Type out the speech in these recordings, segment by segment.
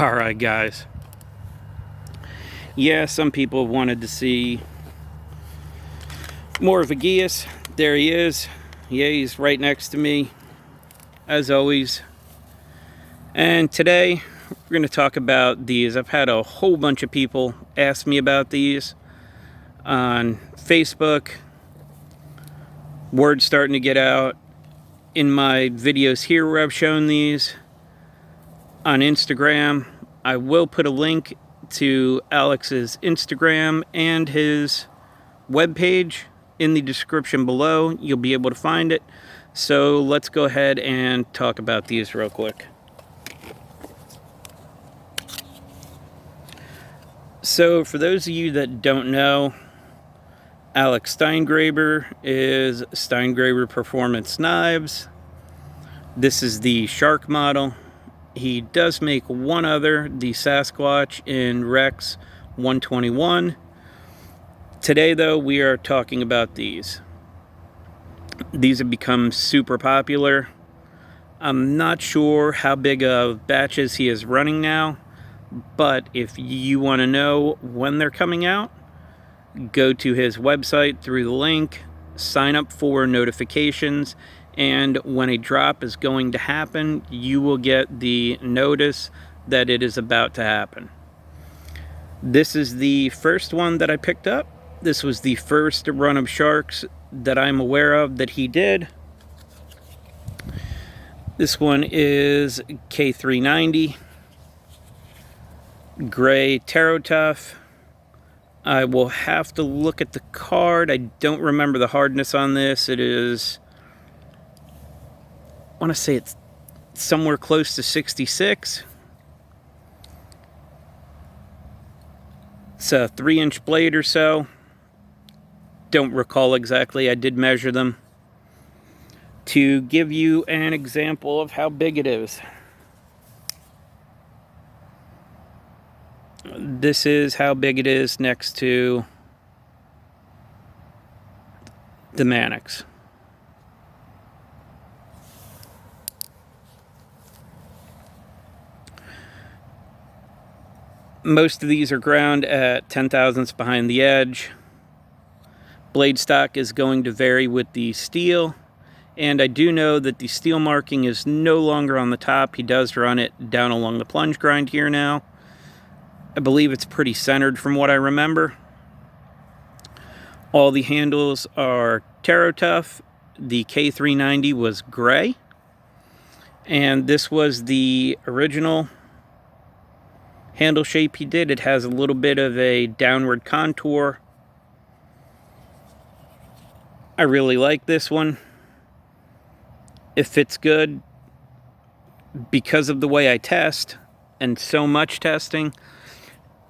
Alright guys, yeah, some people wanted to see more of a geese. There he is. Yeah, he's right next to me as always. And today we're going to talk about these. I've had a whole bunch of people ask me about these on Facebook. Word's starting to get out in my videos here where I've shown these on Instagram. I will put a link to Alex's Instagram and his webpage in the description below. You'll be able to find it. So let's go ahead and talk about these real quick. So for those of you that don't know, Alex Stiengraber is Stiengraber Performance Knives. This is the Shark model. He does make one other, the Sasquatch in Rex 121. Today though, we are talking about these. These have become super popular. I'm not sure how big of batches he is running now, but if you want to know when they're coming out, go to his website through the link, sign up for notifications, and when a drop is going to happen, you will get the notice that it is about to happen. This is the first one that I picked up. This was the first run of sharks that I'm aware of that he did. This one is K390 Gray Tarot Tough. I will have to look at the card. I don't remember the hardness on this. It is, I want to say it's somewhere close to 66. It's a 3-inch blade or so. Don't recall exactly. I did measure them to give you an example of how big it is. This is how big it is next to the Mannix. Most of these are ground at 10 thousandths behind the edge. Blade stock is going to vary with the steel, and I do know that the steel marking is no longer on the top. He does run it down along the plunge grind here now. I believe it's pretty centered from what I remember. All the handles are Tarot Tough. The K390 was gray, and this was the original handle shape he did. It has a little bit of a downward contour. I really like this one. It fits good because of the way I test and so much testing.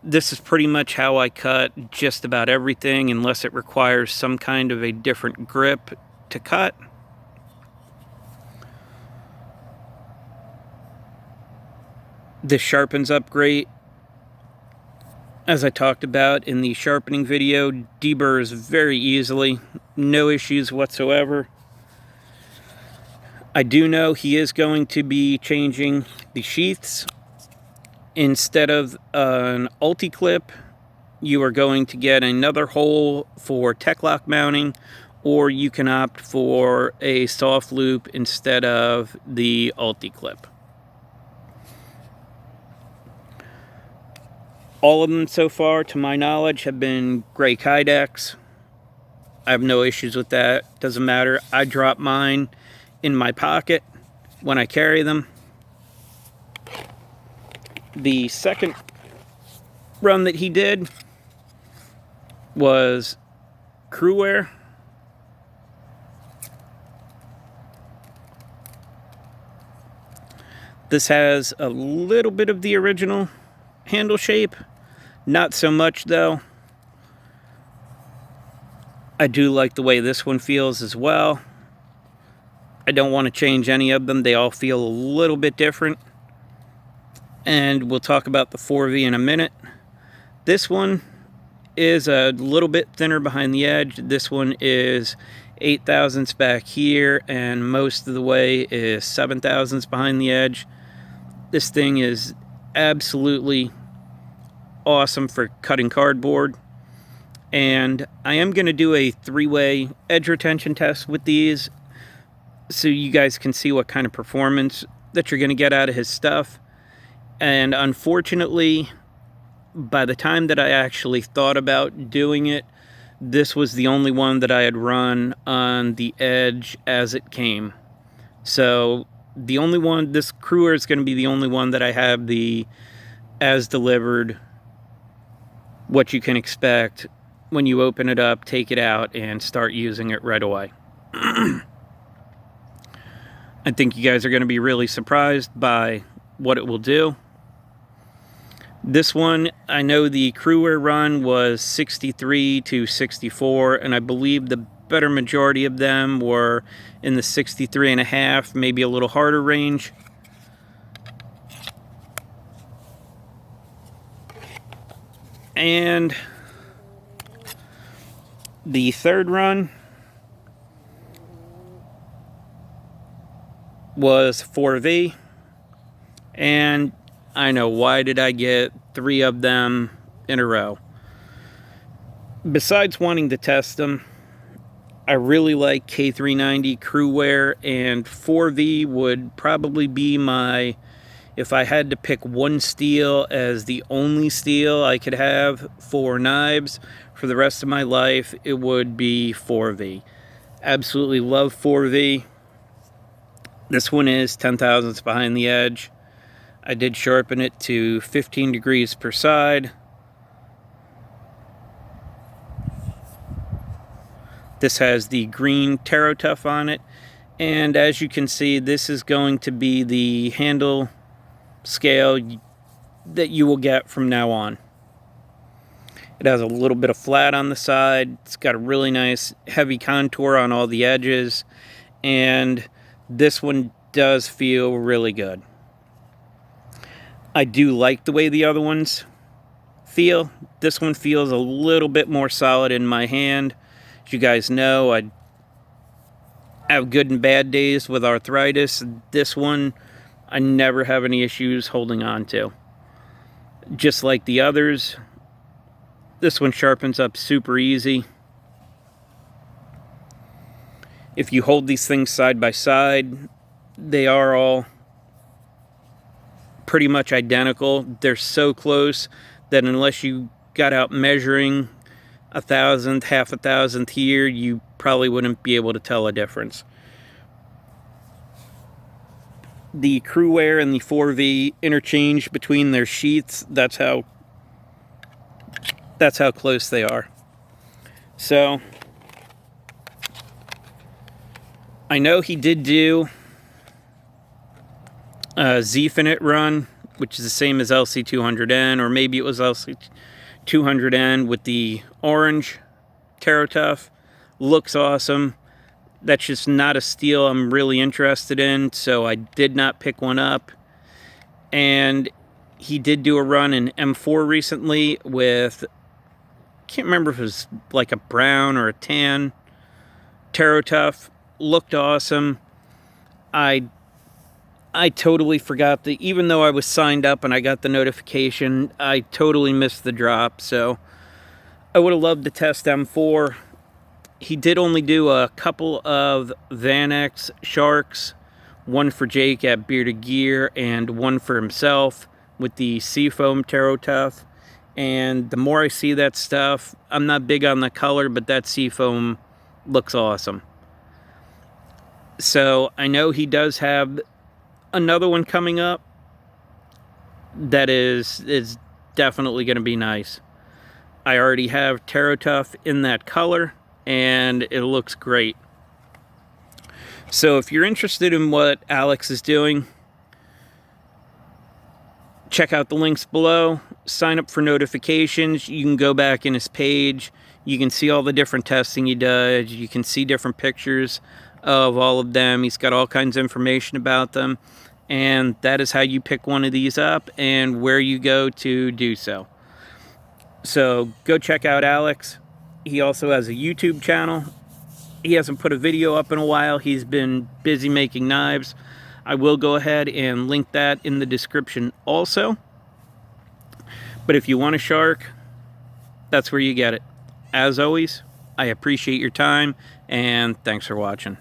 This is pretty much how I cut just about everything unless it requires some kind of a different grip to cut. This sharpens up great. As I talked about in the sharpening video, deburrs very easily. No issues whatsoever. I do know he is going to be changing the sheaths. Instead of an ulti-clip, you are going to get another hole for tech lock mounting, or you can opt for a soft loop instead of the ulti-clip. All of them so far, to my knowledge, have been gray Kydex. I have no issues with that. Doesn't matter. I drop mine in my pocket when I carry them. The second run that he did was Cruwear. This has a little bit of the original handle shape. Not so much though. I do like the way this one feels as well. I don't want to change any of them. They all feel a little bit different. And we'll talk about the 4V in a minute. This one is a little bit thinner behind the edge. This one is 8 thousandths back here, and most of the way is 7 thousandths behind the edge. This thing is absolutely awesome for cutting cardboard. And I am going to do a 3-way edge retention test with these so you guys can see what kind of performance that you're going to get out of his stuff. And unfortunately, by the time that I actually thought about doing it, this was the only one that I had run on the edge as it came. So the only one, this Cruwear is going to be the only one that I have the as delivered, what you can expect when you open it up, take it out, and start using it right away. I think you guys are going to be really surprised by what it will do. This one, I know the Cruwear run was 63 to 64, and I believe the better majority of them were in the 63.5, maybe a little harder range. And the third run was 4V, and I know, why did I get 3 of them in a row? Besides wanting to test them, I really like K390 Cruwear, and 4V would probably be my, if I had to pick one steel as the only steel I could have for knives for the rest of my life, it would be 4V. Absolutely love 4V. This one is 10 thousandths behind the edge. I did sharpen it to 15 degrees per side. This has the green Taro Tough on it. And as you can see, this is going to be the handle scale that you will get from now on. It has a little bit of flat on the side. It's got a really nice heavy contour on all the edges. And this one does feel really good. I do like the way the other ones feel. This one feels a little bit more solid in my hand. As you guys know, I have good and bad days with arthritis. This one, I never have any issues holding on to. Just like the others, this one sharpens up super easy. If you hold these things side by side, they are all pretty much identical. They're so close that unless you got out measuring a thousandth, half a thousandth here, you probably wouldn't be able to tell a difference. The Cruwear and the 4V interchange between their sheaths. That's how close they are. So I know he did do Z-Finite run, which is the same as LC200N, or maybe it was LC200N with the orange Taro Tough. Looks awesome. That's just not a steel I'm really interested in, so I did not pick one up. And he did do a run in M4 recently with, I can't remember if it was like a brown or a tan Taro Tough. Looked awesome. I totally forgot that, even though I was signed up and I got the notification, I totally missed the drop. So I would have loved to test M4. He did only do a couple of Vanex Sharks, one for Jake at Bearded Gear and one for himself with the Seafoam Taro Tough. And the more I see that stuff, I'm not big on the color, but that Seafoam looks awesome. So I know he does have another one coming up that is definitely going to be nice. I already have Taro Tough in that color, and it looks great. So if you're interested in what Alex is doing, check out the links below. Sign up for notifications. You can go back in his page. You can see all the different testing he does. You can see different pictures of all of them. He's got all kinds of information about them. And that is how you pick one of these up and where you go to do so. So go check out Alex. He also has a YouTube channel. He hasn't put a video up in a while. He's been busy making knives. I will go ahead and link that in the description also. But if you want a shark, that's where you get it. As always, I appreciate your time, and thanks for watching.